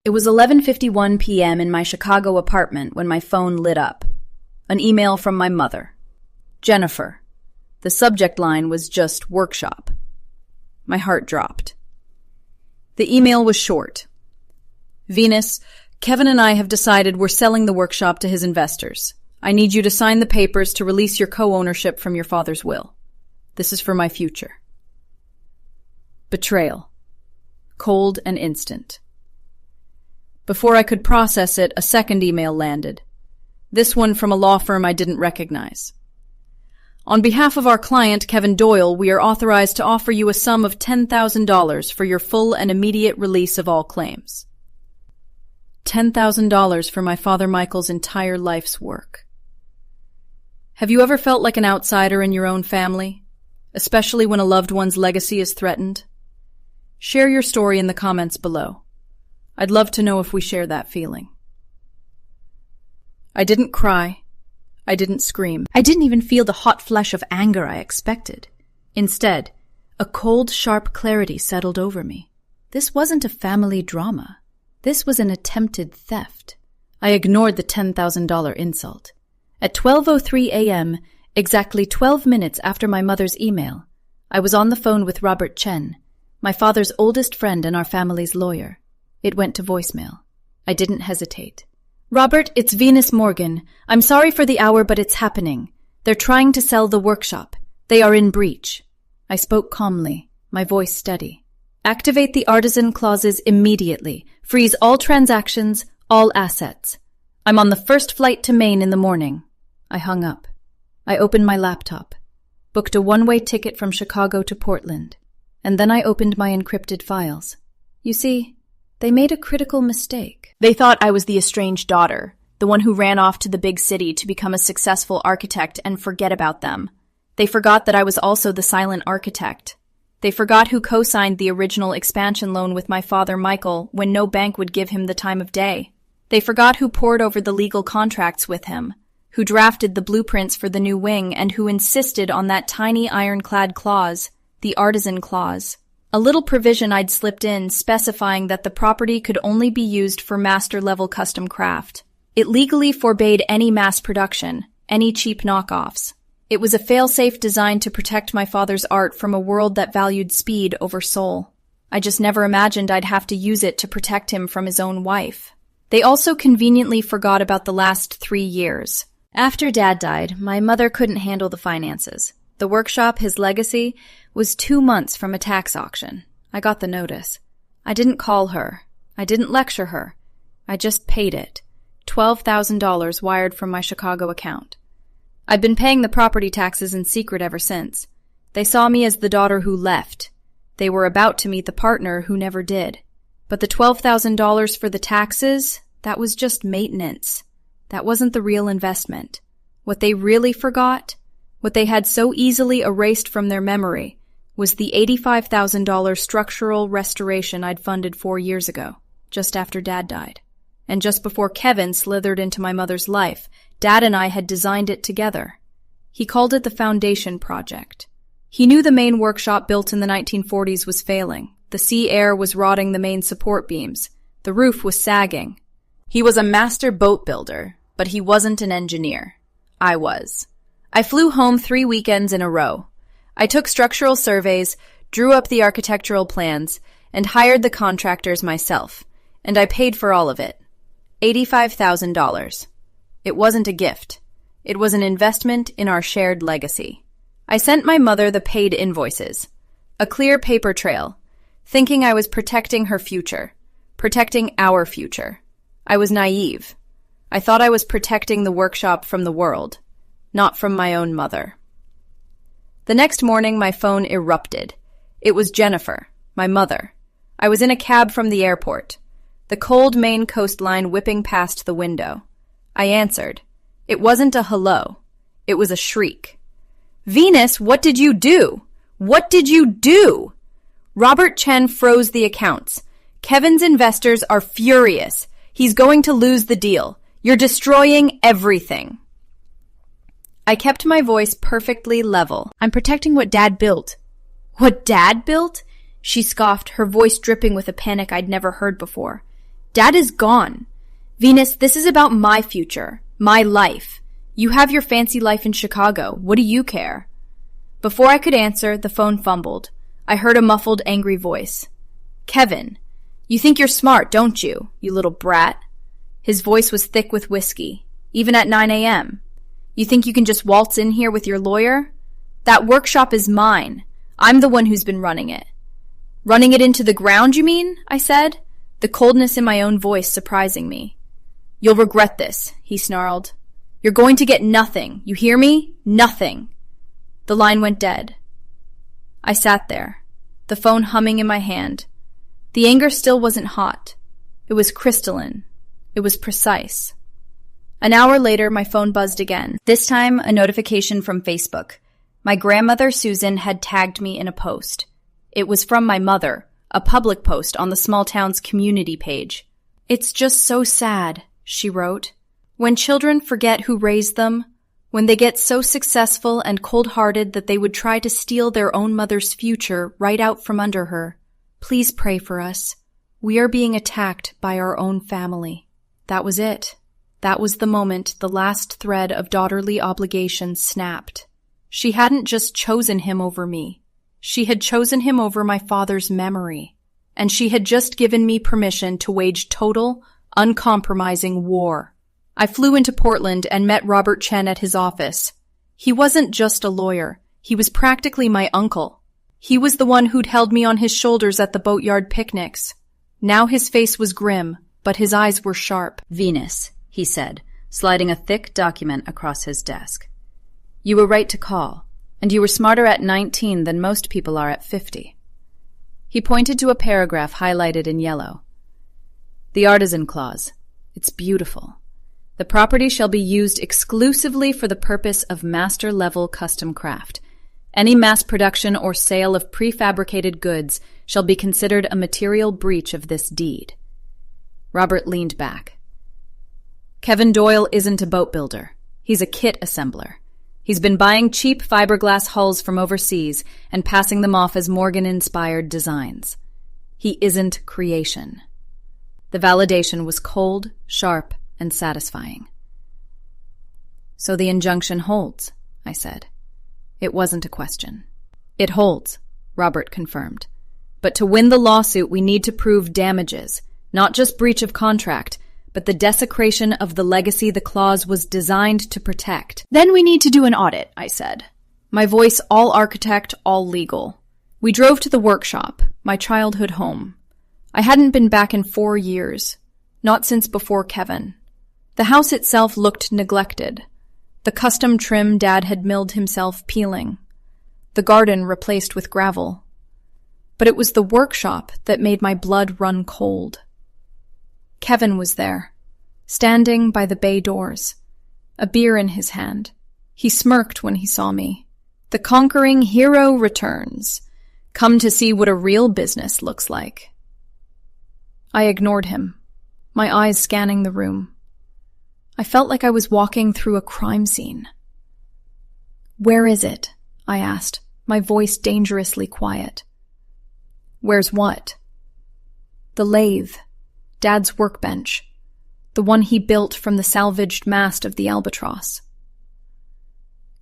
It was 11:51 p.m. in my Chicago apartment when my phone lit up. An email from my mother. Jennifer. The subject line was just workshop. My heart dropped. The email was short. Venus, Kevin and I have decided we're selling the workshop to his investors. I need you to sign the papers to release your co-ownership from your father's will. This is for my future. Betrayal. Cold and instant. Before I could process it, a second email landed. This one from a law firm I didn't recognize. On behalf of our client, Kevin Doyle, we are authorized to offer you a sum of $10,000 for your full and immediate release of all claims. $10,000 for my father Michael's entire life's work. Have you ever felt like an outsider in your own family, especially when a loved one's legacy is threatened? Share your story in the comments below. I'd love to know if we share that feeling. I didn't cry. I didn't scream. I didn't even feel the hot flush of anger I expected. Instead, a cold, sharp clarity settled over me. This wasn't a family drama. This was an attempted theft. I ignored the $10,000 insult. At 12:03 a.m., exactly 12 minutes after my mother's email, I was on the phone with Robert Chen, my father's oldest friend and our family's lawyer. It went to voicemail. I didn't hesitate. Robert, it's Venus Morgan. I'm sorry for the hour, but it's happening. They're trying to sell the workshop. They are in breach. I spoke calmly, my voice steady. Activate the ARTISAN clauses immediately. Freeze all transactions, all assets. I'm on the first flight to Maine in the morning. I hung up. I opened my laptop, booked a one-way ticket from Chicago to Portland, and then I opened my encrypted files. You see, they made a critical mistake. They thought I was the estranged daughter, the one who ran off to the big city to become a successful architect and forget about them. They forgot that I was also the silent architect. They forgot who co-signed the original expansion loan with my father Michael when no bank would give him the time of day. They forgot who pored over the legal contracts with him, who drafted the blueprints for the new wing, and who insisted on that tiny ironclad clause, the ARTISAN clause. A little provision I'd slipped in specifying that the property could only be used for master-level custom craft. It legally forbade any mass production, any cheap knockoffs. It was a fail-safe designed to protect my father's art from a world that valued speed over soul. I just never imagined I'd have to use it to protect him from his own wife. They also conveniently forgot about the last 3 years. After Dad died, my mother couldn't handle the finances. The workshop, his legacy, was 2 months from a tax auction. I got the notice. I didn't call her. I didn't lecture her. I just paid it. $12,000 wired from my Chicago account. I'd been paying the property taxes in secret ever since. They saw me as the daughter who left. They were about to meet the partner who never did. But the $12,000 for the taxes, that was just maintenance. That wasn't the real investment. What they really forgot, what they had so easily erased from their memory, was the $85,000 structural restoration I'd funded 4 years ago, just after Dad died. And just before Kevin slithered into my mother's life, Dad and I had designed it together. He called it the Foundation Project. He knew the main workshop built in the 1940s was failing. The sea air was rotting the main support beams. The roof was sagging. He was a master boat builder, but he wasn't an engineer. I was. I flew home 3 weekends in a row. I took structural surveys, drew up the architectural plans, and hired the contractors myself, and I paid for all of it. $85,000. It wasn't a gift. It was an investment in our shared legacy. I sent my mother the paid invoices, a clear paper trail, thinking I was protecting her future, protecting our future. I was naive. I thought I was protecting the workshop from the world, not from my own mother. The next morning, my phone erupted. It was Jennifer, my mother. I was in a cab from the airport, the cold Maine coastline whipping past the window. I answered. It wasn't a hello. It was a shriek. Venus, what did you do? What did you do? Robert Chen froze the accounts. Kevin's investors are furious. He's going to lose the deal. You're destroying everything. I kept my voice perfectly level. I'm protecting what Dad built. What Dad built? She scoffed, her voice dripping with a panic I'd never heard before. Dad is gone. Venus, this is about my future, my life. You have your fancy life in Chicago. What do you care? Before I could answer, the phone fumbled. I heard a muffled, angry voice. Kevin, you think you're smart, don't you, you little brat? His voice was thick with whiskey, even at 9 a.m. You think you can just waltz in here with your lawyer? That workshop is mine. I'm the one who's been running it. Running it into the ground, you mean? I said, the coldness in my own voice surprising me. You'll regret this, he snarled. You're going to get nothing. You hear me? Nothing. The line went dead. I sat there, the phone humming in my hand. The anger still wasn't hot. It was crystalline. It was precise. An hour later, my phone buzzed again. This time, a notification from Facebook. My grandmother, Susan, had tagged me in a post. It was from my mother, a public post on the small town's community page. It's just so sad, she wrote. When children forget who raised them, when they get so successful and cold-hearted that they would try to steal their own mother's future right out from under her. Please pray for us. We are being attacked by our own family. That was it. That was the moment the last thread of daughterly obligation snapped. She hadn't just chosen him over me. She had chosen him over my father's memory. And she had just given me permission to wage total, uncompromising war. I flew into Portland and met Robert Chen at his office. He wasn't just a lawyer. He was practically my uncle. He was the one who'd held me on his shoulders at the boatyard picnics. Now his face was grim, but his eyes were sharp. Venus, he said, sliding a thick document across his desk. You were right to call, and you were smarter at 19 than most people are at 50. He pointed to a paragraph highlighted in yellow. The ARTISAN CLAUSE. It's beautiful. The property shall be used exclusively for the purpose of master-level custom craft. Any mass production or sale of prefabricated goods shall be considered a material breach of this deed. Robert leaned back. Kevin Doyle isn't a boat builder. He's a kit assembler. He's been buying cheap fiberglass hulls from overseas and passing them off as Morgan-inspired designs. He isn't creation. The validation was cold, sharp, and satisfying. So the injunction holds, I said. It wasn't a question. It holds, Robert confirmed. But to win the lawsuit, we need to prove damages, not just breach of contract, but the desecration of the legacy the clause was designed to protect. Then we need to do an audit, I said. My voice all architect, all legal. We drove to the workshop, my childhood home. I hadn't been back in 4 years, not since before Kevin. The house itself looked neglected. The custom trim Dad had milled himself peeling. The garden replaced with gravel. But it was the workshop that made my blood run cold. Kevin was there, standing by the bay doors, a beer in his hand. He smirked when he saw me. The conquering hero returns. Come to see what a real business looks like. I ignored him, my eyes scanning the room. I felt like I was walking through a crime scene. Where is it? I asked, my voice dangerously quiet. Where's what? The lathe. Dad's workbench, the one he built from the salvaged mast of the Albatross.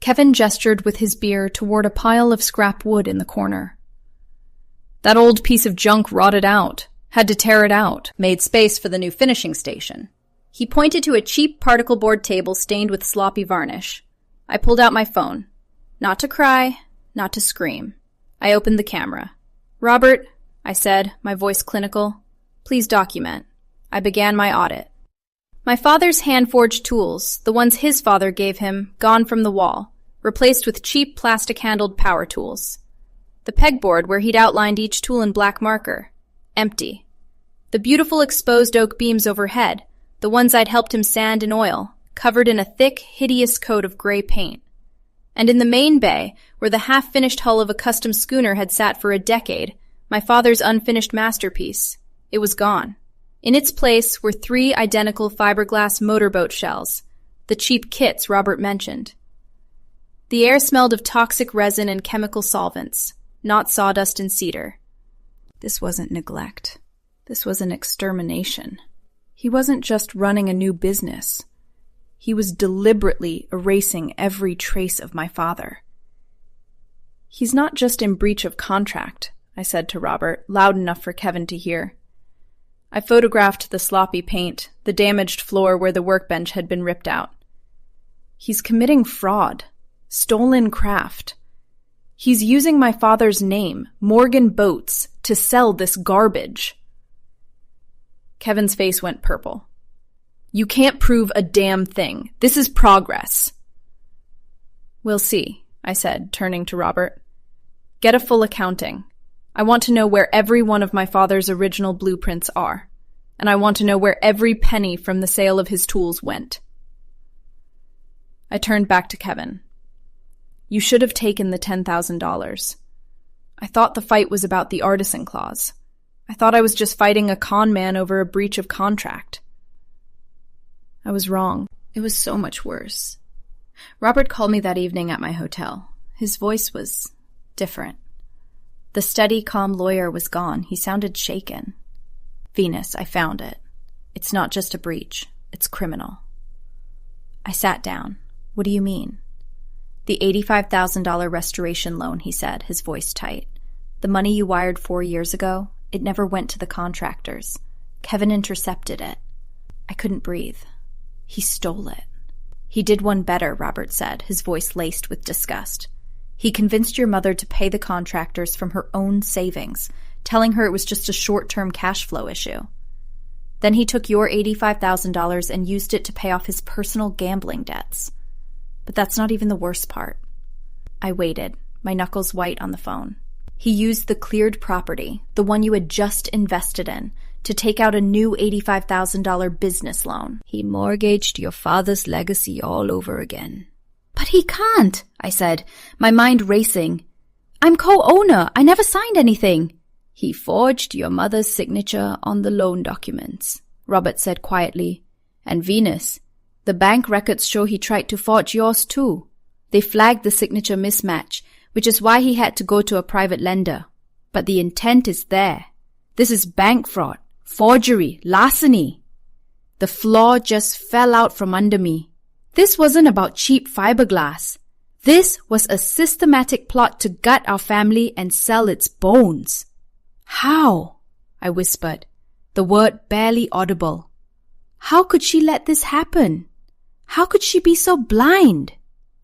Kevin gestured with his beer toward a pile of scrap wood in the corner. That old piece of junk rotted out, had to tear it out, made space for the new finishing station. He pointed to a cheap particle board table stained with sloppy varnish. I pulled out my phone. Not to cry, not to scream. I opened the camera. Robert, I said, my voice clinical, please document. I began my audit. My father's hand-forged tools, the ones his father gave him, gone from the wall, replaced with cheap plastic-handled power tools. The pegboard where he'd outlined each tool in black marker, empty. The beautiful exposed oak beams overhead, the ones I'd helped him sand and oil, covered in a thick, hideous coat of gray paint. And in the main bay, where the half-finished hull of a custom schooner had sat for a decade, my father's unfinished masterpiece, it was gone. In its place were 3 identical fiberglass motorboat shells, the cheap kits Robert mentioned. The air smelled of toxic resin and chemical solvents, not sawdust and cedar. This wasn't neglect. This was an extermination. He wasn't just running a new business. He was deliberately erasing every trace of my father. "He's not just in breach of contract," I said to Robert, loud enough for Kevin to hear. I photographed the sloppy paint, the damaged floor where the workbench had been ripped out. "He's committing fraud, stolen craft. He's using my father's name, Morgan Boats, to sell this garbage." Kevin's face went purple. "You can't prove a damn thing. This is progress." "We'll see," I said, turning to Robert. "Get a full accounting. I want to know where every one of my father's original blueprints are, and I want to know where every penny from the sale of his tools went." I turned back to Kevin. "You should have taken the $10,000. I thought the fight was about the artisan clause. I thought I was just fighting a con man over a breach of contract." I was wrong. It was so much worse. Robert called me that evening at my hotel. His voice was different. The steady, calm lawyer was gone. He sounded shaken. "Venus, I found it. It's not just a breach. It's criminal." I sat down. "What do you mean?" "The $85,000 restoration loan," he said, his voice tight. "The money you wired 4 years ago, it never went to the contractors. Kevin intercepted it." I couldn't breathe. "He stole it." "He did one better," Robert said, his voice laced with disgust. "He convinced your mother to pay the contractors from her own savings, telling her it was just a short-term cash flow issue. Then he took your $85,000 and used it to pay off his personal gambling debts. But that's not even the worst part." I waited, my knuckles white on the phone. "He used the cleared property, the one you had just invested in, to take out a new $85,000 business loan. He mortgaged your father's legacy all over again." "But he can't," I said, my mind racing. "I'm co-owner. I never signed anything." "He forged your mother's signature on the loan documents," Robert said quietly. "And Venus, the bank records show he tried to forge yours too. They flagged the signature mismatch, which is why he had to go to a private lender. But the intent is there. This is bank fraud, forgery, larceny." The floor just fell out from under me. This wasn't about cheap fiberglass. This was a systematic plot to gut our family and sell its bones. "How?" I whispered, the word barely audible. "How could she let this happen? How could she be so blind?"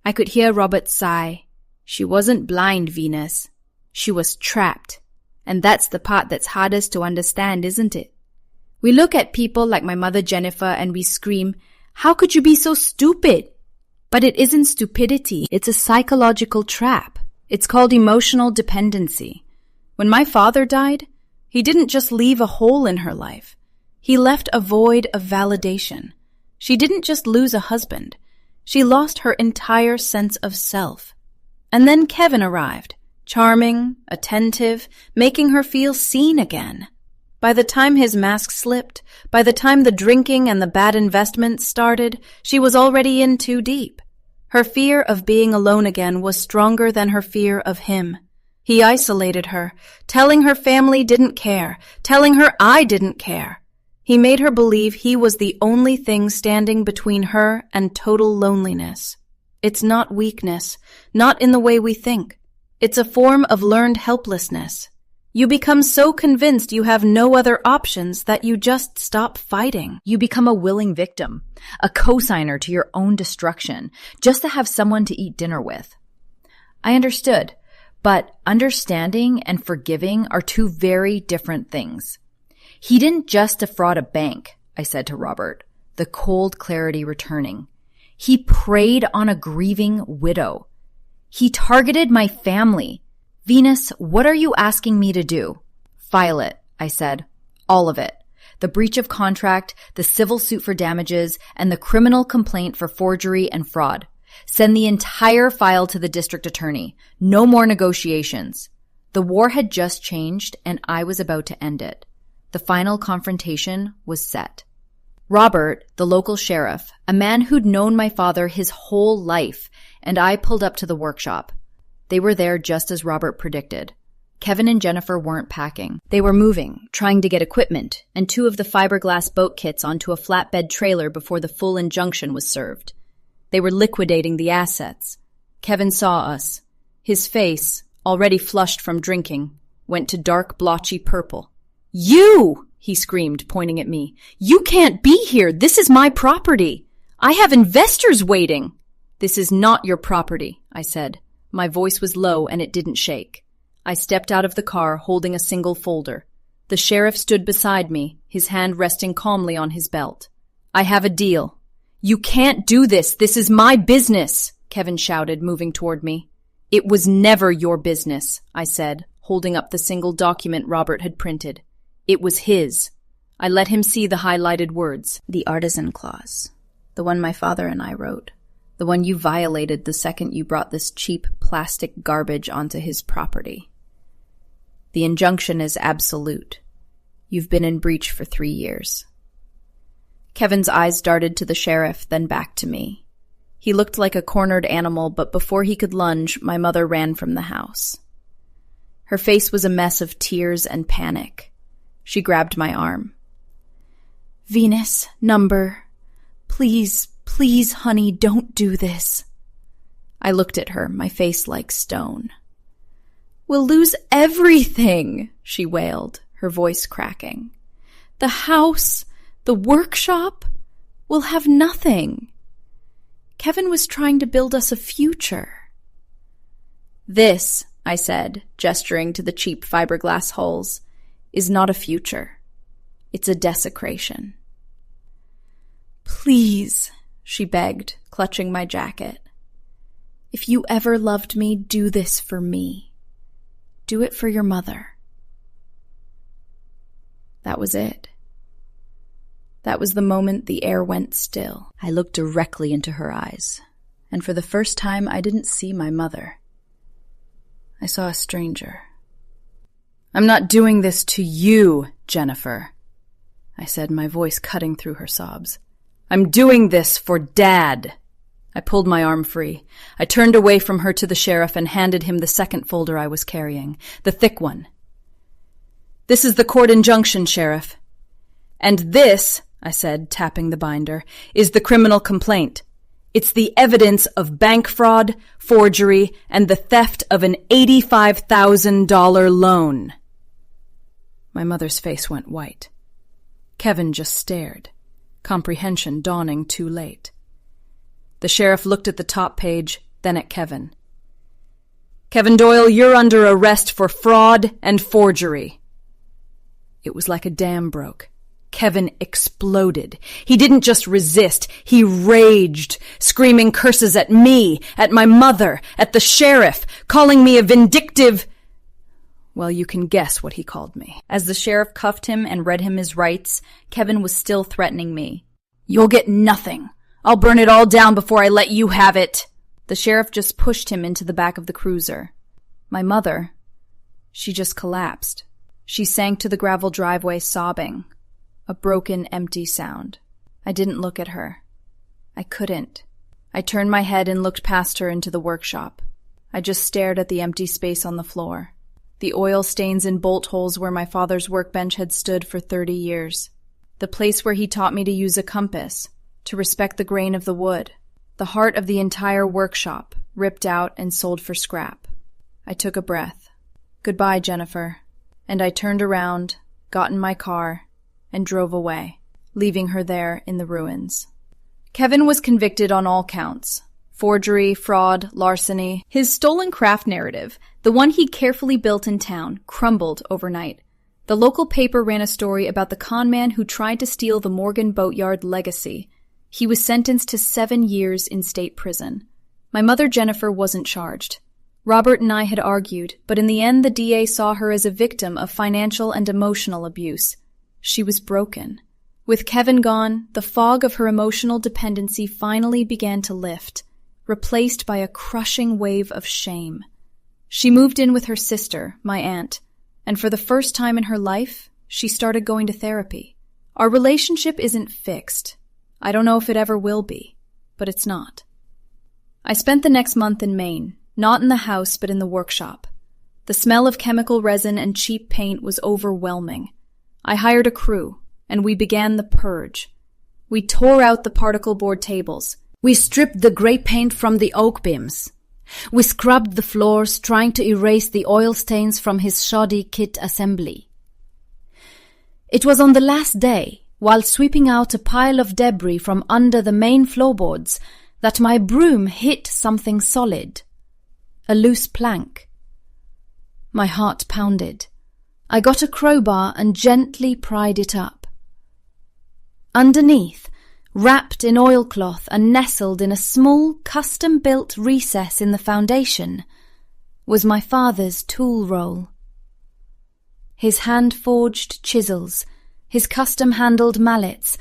I could hear Robert sigh. "She wasn't blind, Venus. She was trapped. And that's the part that's hardest to understand, isn't it? We look at people like my mother Jennifer and we scream, 'How could you be so stupid?' But it isn't stupidity. It's a psychological trap. It's called emotional dependency. When my father died, he didn't just leave a hole in her life. He left a void of validation. She didn't just lose a husband. She lost her entire sense of self. And then Kevin arrived, charming, attentive, making her feel seen again. By the time his mask slipped, by the time the drinking and the bad investments started, she was already in too deep. Her fear of being alone again was stronger than her fear of him. He isolated her, telling her family didn't care, telling her I didn't care. He made her believe he was the only thing standing between her and total loneliness. It's not weakness, not in the way we think. It's a form of learned helplessness. You become so convinced you have no other options that you just stop fighting. You become a willing victim, a cosigner to your own destruction, just to have someone to eat dinner with. I understood, but understanding and forgiving are two very different things. He didn't just defraud a bank, I said to Robert, the cold clarity returning. He preyed on a grieving widow. He targeted my family. Venus, what are you asking me to do? File it, I said. All of it. The breach of contract, the civil suit for damages, and the criminal complaint for forgery and fraud. Send the entire file to the district attorney. No more negotiations. The war had just changed, and I was about to end it. The final confrontation was set. Robert, the local sheriff, a man who'd known my father his whole life, and I pulled up to the workshop. They were there just as Robert predicted. Kevin and Jennifer weren't packing. They were moving, trying to get equipment, and 2 of the fiberglass boat kits onto a flatbed trailer before the full injunction was served. They were liquidating the assets. Kevin saw us. His face, already flushed from drinking, went to dark, blotchy purple. "You!" he screamed, pointing at me. "You can't be here! This is my property! I have investors waiting!" "This is not your property," I said. My voice was low and it didn't shake. I stepped out of the car, holding a single folder. The sheriff stood beside me, his hand resting calmly on his belt. "I have a deal." "You can't do this! This is my business!" Kevin shouted, moving toward me. "It was never your business," I said, holding up the single document Robert had printed. "It was his." I let him see the highlighted words. "The Artisan Clause. The one my father and I wrote. The one you violated the second you brought this cheap plastic garbage onto his property. The injunction is absolute. You've been in breach for 3 years." Kevin's eyes darted to the sheriff, then back to me. He looked like a cornered animal, but before he could lunge, my mother ran from the house. Her face was a mess of tears and panic. She grabbed my arm. "Venus, number. Please, please, honey, don't do this." I looked at her, my face like stone. "We'll lose everything," she wailed, her voice cracking. "The house, the workshop, we'll have nothing. Kevin was trying to build us a future." "This," I said, gesturing to the cheap fiberglass hulls, "is not a future. It's a desecration." "Please," she begged, clutching my jacket. "If you ever loved me, do this for me. Do it for your mother." That was it. That was the moment the air went still. I looked directly into her eyes, and for the first time I didn't see my mother. I saw a stranger. "I'm not doing this to you, Jennifer," I said, my voice cutting through her sobs. "I'm doing this for Dad." I pulled my arm free. I turned away from her to the sheriff and handed him the second folder I was carrying, the thick one. "This is the court injunction, Sheriff. And this," I said, tapping the binder, "is the criminal complaint. It's the evidence of bank fraud, forgery, and the theft of an $85,000 loan." My mother's face went white. Kevin just stared, comprehension dawning too late. The sheriff looked at the top page, then at Kevin. "Kevin Doyle, you're under arrest for fraud and forgery." It was like a dam broke. Kevin exploded. He didn't just resist, he raged, screaming curses at me, at my mother, at the sheriff, calling me a vindictive... Well, you can guess what he called me. As the sheriff cuffed him and read him his rights, Kevin was still threatening me. "You'll get nothing. I'll burn it all down before I let you have it." The sheriff just pushed him into the back of the cruiser. My mother, she just collapsed. She sank to the gravel driveway sobbing. A broken, empty sound. I didn't look at her. I couldn't. I turned my head and looked past her into the workshop. I just stared at the empty space on the floor. The oil stains in bolt holes where my father's workbench had stood for 30 years. The place where he taught me to use a compass, to respect the grain of the wood. The heart of the entire workshop, ripped out and sold for scrap. I took a breath. "Goodbye, Jennifer." And I turned around, got in my car, and drove away, leaving her there in the ruins. Kevin was convicted on all counts. Forgery, fraud, larceny. His stolen craft narrative, the one he'd carefully built in town, crumbled overnight. The local paper ran a story about the con man who tried to steal the Morgan Boatyard legacy. He was sentenced to 7 years in state prison. My mother Jennifer wasn't charged. Robert and I had argued, but in the end the DA saw her as a victim of financial and emotional abuse. She was broken. With Kevin gone, the fog of her emotional dependency finally began to lift, replaced by a crushing wave of shame. She moved in with her sister, my aunt, and for the first time in her life, she started going to therapy. Our relationship isn't fixed. I don't know if it ever will be, but it's not. I spent the next month in Maine, not in the house but in the workshop. The smell of chemical resin and cheap paint was overwhelming. I hired a crew, and we began the purge. We tore out the particle board tables. We stripped the grey paint from the oak beams. We scrubbed the floors, trying to erase the oil stains from his shoddy kit assembly. It was on the last day, while sweeping out a pile of debris from under the main floorboards, that my broom hit something solid. A loose plank. My heart pounded. I got a crowbar and gently pried it up. Underneath, wrapped in oilcloth and nestled in a small, custom-built recess in the foundation, was my father's tool roll. His hand-forged chisels, his custom-handled mallets,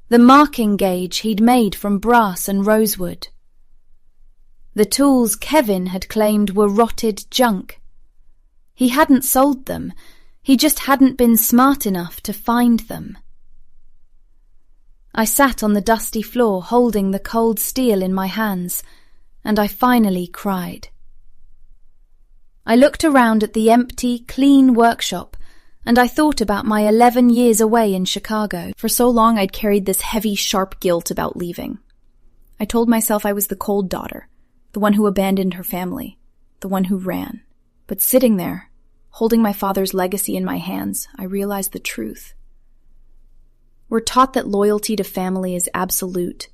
the marking gauge he'd made from brass and rosewood. The tools Kevin had claimed were rotted junk. He hadn't sold them, he just hadn't been smart enough to find them. I sat on the dusty floor holding the cold steel in my hands, and I finally cried. I looked around at the empty, clean workshop, and I thought about my 11 years away in Chicago. For so long I'd carried this heavy, sharp guilt about leaving. I told myself I was the cold daughter, the one who abandoned her family, the one who ran. But sitting there, holding my father's legacy in my hands, I realized the truth. We're taught that loyalty to family is absolute,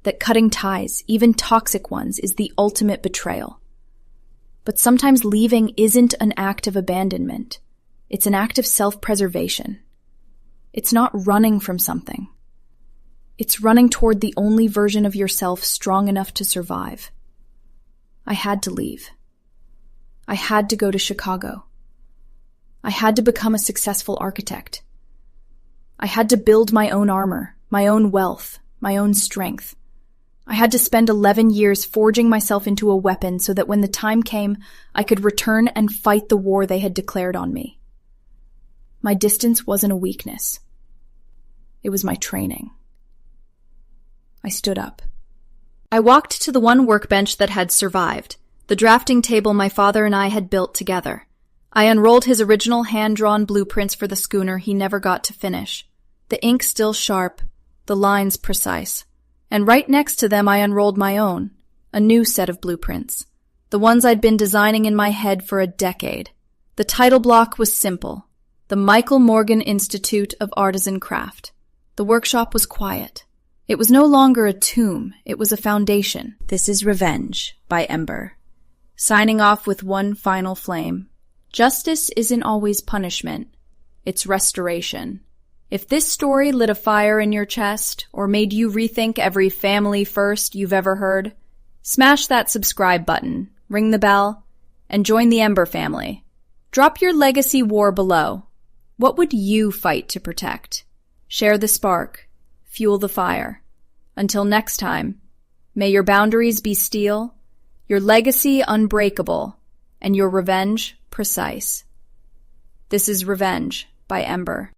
that cutting ties, even toxic ones, is the ultimate betrayal. But sometimes leaving isn't an act of abandonment. It's an act of self-preservation. It's not running from something. It's running toward the only version of yourself strong enough to survive. I had to leave. I had to go to Chicago. I had to become a successful architect. I had to build my own armor, my own wealth, my own strength. I had to spend 11 years forging myself into a weapon so that when the time came, I could return and fight the war they had declared on me. My distance wasn't a weakness. It was my training. I stood up. I walked to the one workbench that had survived, the drafting table my father and I had built together. I unrolled his original hand-drawn blueprints for the schooner he never got to finish. The ink still sharp, the lines precise. And right next to them I unrolled my own, a new set of blueprints. The ones I'd been designing in my head for a decade. The title block was simple. The Michael Morgan Institute of Artisan Craft. The workshop was quiet. It was no longer a tomb, it was a foundation. This is Revenge by Ember. Signing off with one final flame. Justice isn't always punishment. It's restoration. If this story lit a fire in your chest or made you rethink every family first you've ever heard, smash that subscribe button, ring the bell, and join the Ember family. Drop your legacy war below. What would you fight to protect? Share the spark. Fuel the fire. Until next time, may your boundaries be steel, your legacy unbreakable, and your revenge precise. This is Revenge by Ember.